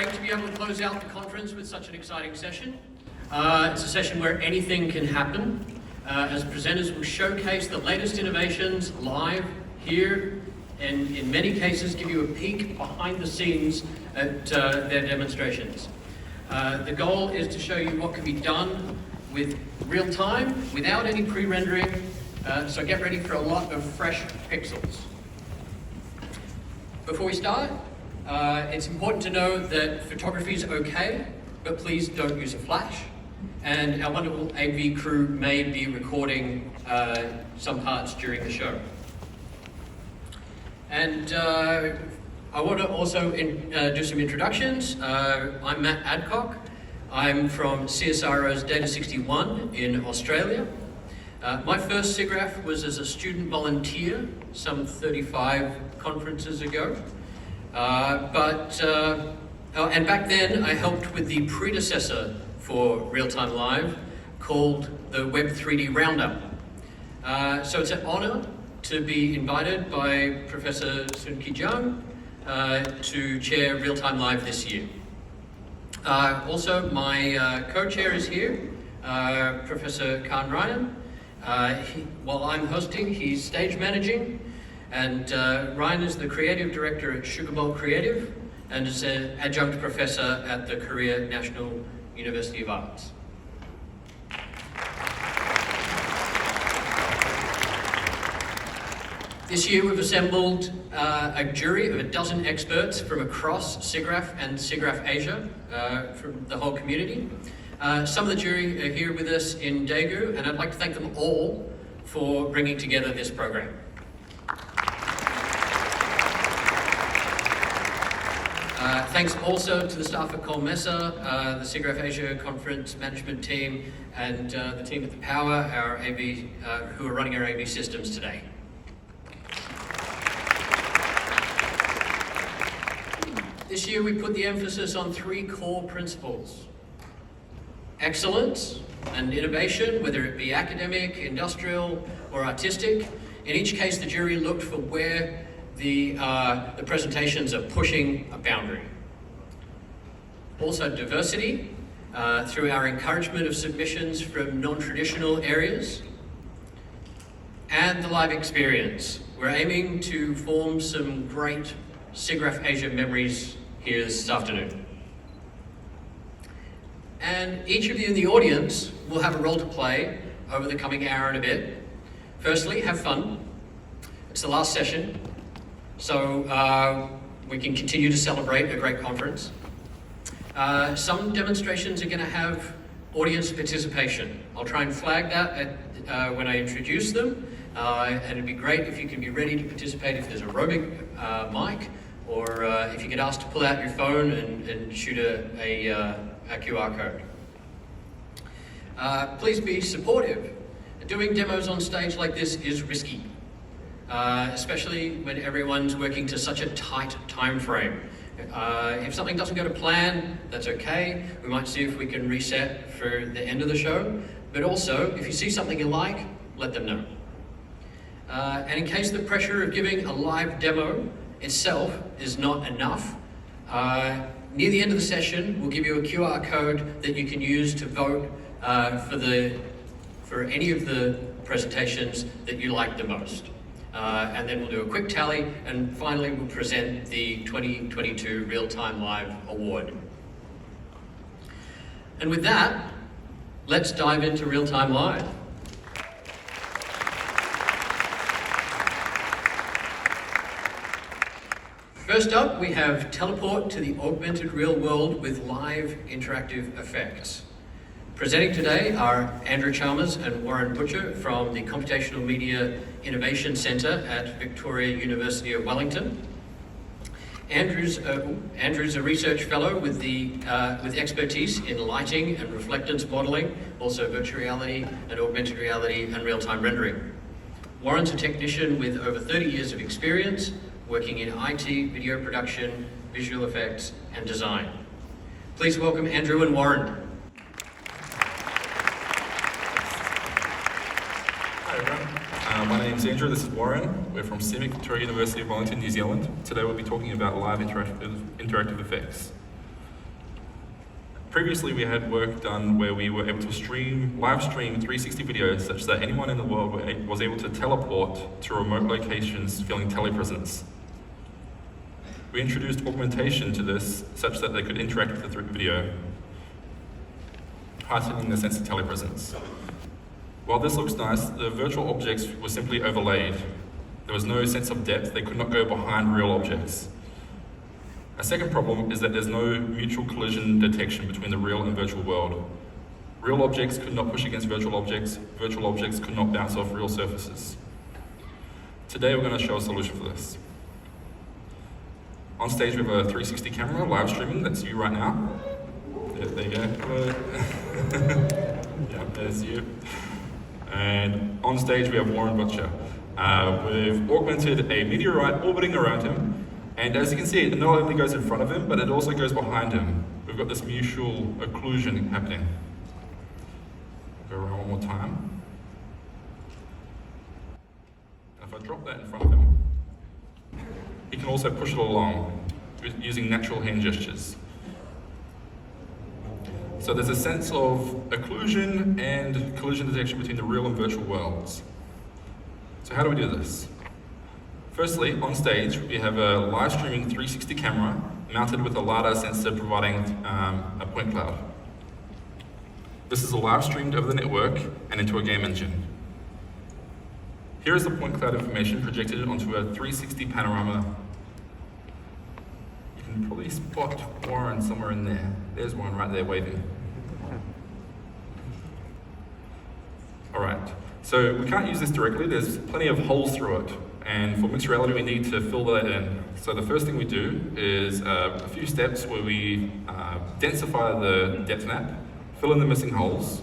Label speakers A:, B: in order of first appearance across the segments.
A: great to be able to close out the conference with such an exciting session. It's a session where anything can happen, as presenters will showcase the latest innovations live here, and in many cases give you a peek behind the scenes at their demonstrations. The goal is to show you what can be done with real time, without any pre-rendering, so get ready for a lot of fresh pixels. Before we start, it's important to know that photography is okay, but please don't use a flash. And our wonderful AV crew may be recording some parts during the show. And I want to also do some introductions. I'm Matt Adcock. I'm from CSIRO's Data 61 in Australia. My first SIGGRAPH was as a student volunteer some 35 conferences ago. And back then I helped with the predecessor for Real-Time Live called the Web 3D Roundup. So it's an honor to be invited by Professor Sun-Ki Jung to chair Real-Time Live this year. Also, my co-chair is here, Professor Khan Ryan. While I'm hosting, he's stage managing, and Ryan is the creative director at Sugar Bowl Creative and is an adjunct professor at the Korea National University of Arts. This year we've assembled a jury of a dozen experts from across SIGGRAPH and SIGGRAPHAsia from the whole community. Some of the jury are here with us in Daegu, and I'd like to thank them all for bringing together this program. Thanks also to the staff at Chalmers, the SIGGRAPHAsia conference management team, and the team at the Power, our AV, who are running our AV systems today. This year we put the emphasis on three core principles: excellence and innovation, whether it be academic, industrial, or artistic. In each case, the jury looked for where the presentations are pushing a boundary. Also diversity, through our encouragement of submissions from non-traditional areas. And the live experience. We're aiming to form some great SIGGRAPHAsia memories here this afternoon. And each of you in the audience will have a role to play over the coming hour and a bit. Firstly, have fun. It's the last session, so we can continue to celebrate a great conference. Some demonstrations are going to have audience participation. I'll try and flag that when I introduce them, and it'd be great if you can be ready to participate if there's a roving mic, or if you get asked to pull out your phone and shoot a QR code. Please be supportive. Doing demos on stage like this is risky, especially when everyone's working to such a tight time frame. If something doesn't go to plan, that's okay. We might see if we can reset for the end of the show. But also, if you see something you like, let them know. And in case the pressure of giving a live demo itself is not enough, near the end of the session, we'll give you a QR code that you can use to vote for any of the presentations that you like the most. And then we'll do a quick tally, and finally we'll present the 2022 Real-Time Live Award. And with that, let's dive into Real-Time Live. First up, we have Teleport to the Augmented Real World with Live Interactive Effects. Presenting today are Andrew Chalmers and Warren Butcher from the Computational Media Innovation Centre at Victoria University of Wellington. Andrew's a research fellow with expertise in lighting and reflectance modelling, also virtual reality and augmented reality and real-time rendering. Warren's a technician with over 30 years of experience working in IT, video production, visual effects, and design. Please welcome Andrew and Warren.
B: Hi everyone, my name's Andrew, this is Warren. We're from CIMIC, Victoria University of Wellington, New Zealand. Today we'll be talking about live interactive effects. Previously, we had work done where we were able to live stream 360 videos such that anyone in the world was able to teleport to remote locations feeling telepresence. We introduced augmentation to this such that they could interact with the video, heightening the sense of telepresence. While this looks nice, the virtual objects were simply overlaid. There was no sense of depth, they could not go behind real objects. A second problem is that there's no mutual collision detection between the real and virtual world. Real objects could not push against virtual objects could not bounce off real surfaces. Today we're going to show a solution for this. On stage we have a 360 camera live streaming, that's you right now. There you go. Yeah, there's you. And on stage we have Warren Butcher. We've augmented a meteorite orbiting around him. And as you can see, it not only goes in front of him, but it also goes behind him. We've got this mutual occlusion happening. Go around one more time. If I drop that in front of him, he can also push it along using natural hand gestures. So there's a sense of occlusion and collision detection between the real and virtual worlds. So how do we do this? Firstly, on stage, we have a live streaming 360 camera mounted with a LiDAR sensor providing a point cloud. This is live streamed over the network and into a game engine. Here is the point cloud information projected onto a 360 panorama. You can probably spot Warren somewhere in there. There's Warren right there waving. All right, so we can't use this directly. There's plenty of holes through it. And for mixed reality, we need to fill that in. So the first thing we do is a few steps where we densify the depth map, fill in the missing holes.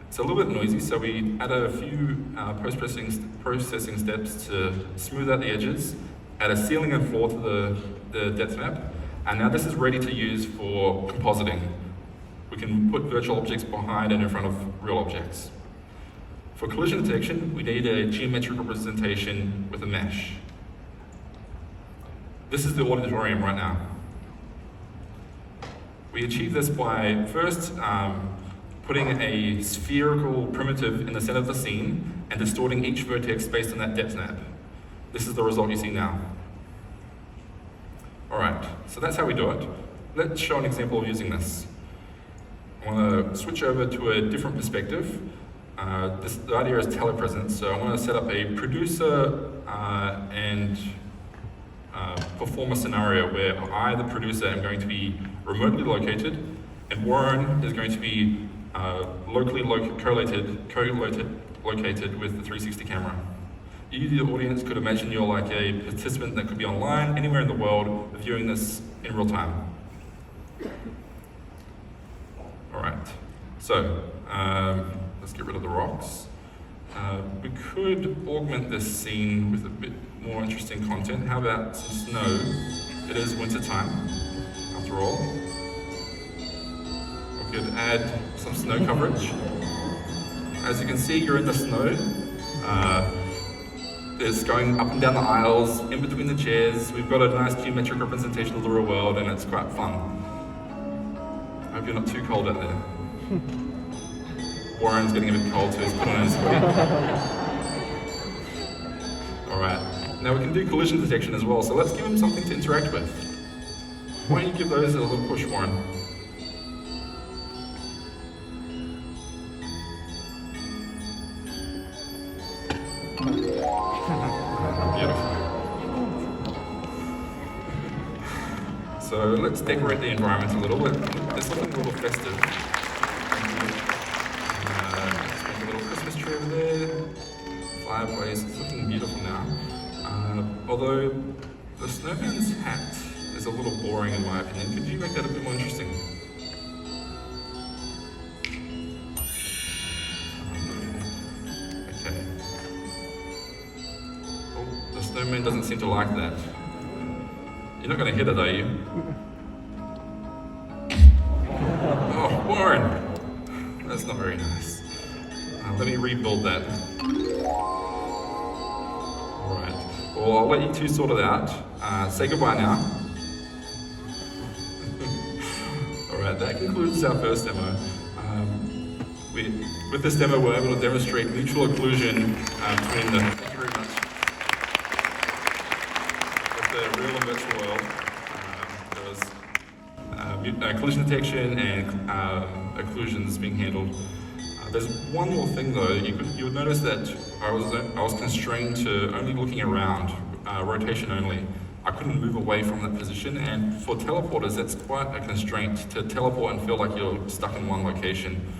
B: It's a little bit noisy, so we add a few processing steps to smooth out the edges, add a ceiling and floor to the depth map, and now this is ready to use for compositing. We can put virtual objects behind and in front of real objects. For collision detection, we need a geometric representation with a mesh. This is the auditorium right now. We achieve this by first putting a spherical primitive in the center of the scene and distorting each vertex based on that depth map. This is the result you see now. All right, so that's how we do it. Let's show an example of using this. I want to switch over to a different perspective. The idea is telepresence, so I want to set up a producer and perform a scenario where I, the producer, am going to be remotely located, and Warren is going to be locally located with the 360 camera. You, the audience, could imagine you're like a participant that could be online, anywhere in the world, viewing this in real time. All right, so let's get rid of the rocks. We could augment this scene with a bit more interesting content. How about some snow? It is winter time, after all. We could add some snow coverage. As you can see, you're in the snow. It's going up and down the aisles, in between the chairs. We've got a nice geometric representation of the real world, and it's quite fun. I hope you're not too cold out there. Warren's getting a bit cold, so he's put on his hoodie. All right, now we can do collision detection as well, so let's give him something to interact with. Why don't you give those a little push, Warren? Beautiful. So let's decorate the environment a little. It's looking a little festive. Over there, fireplace, it's looking beautiful now. Although the snowman's hat is a little boring in my opinion. Could you make that a bit more interesting? Okay. Oh, the snowman doesn't seem to like that. You're not going to hit it, are you? Oh, Warren! That's not very nice. Let me rebuild that. All right. Well, I'll let you two sort it out. Say goodbye now. All right. that concludes our first demo. With this demo, we're able to demonstrate mutual occlusion between the, thank you very much, with the real and virtual world. There was collision detection and occlusions being handled. There's one more thing though. You would notice that I was constrained to only looking around, rotation only. I couldn't move away from that position, and for teleporters, that's quite a constraint to teleport and feel like you're stuck in one location.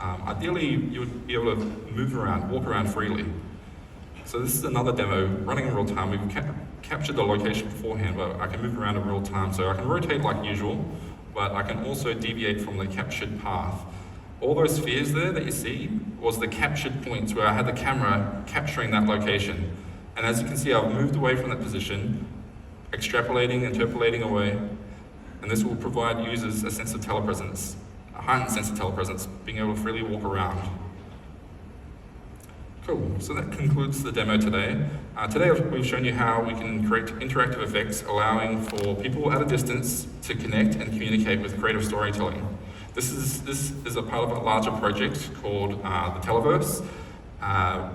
B: Ideally, you would be able to move around, walk around freely. So this is another demo running in real time. We've captured the location beforehand, but I can move around in real time. So I can rotate like usual, but I can also deviate from the captured path. All those spheres there that you see was the captured points where I had the camera capturing that location. And as you can see, I've moved away from that position, extrapolating, interpolating away, and this will provide users a sense of telepresence, a heightened sense of telepresence, being able to freely walk around. Cool, so that concludes the demo today. Today we've shown you how we can create interactive effects allowing for people at a distance to connect and communicate with creative storytelling. This is a part of a larger project called the Televerse,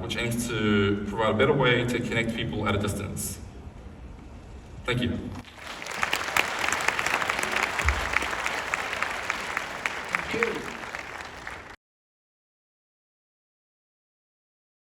B: which aims to provide a better way to connect people at a distance. Thank you.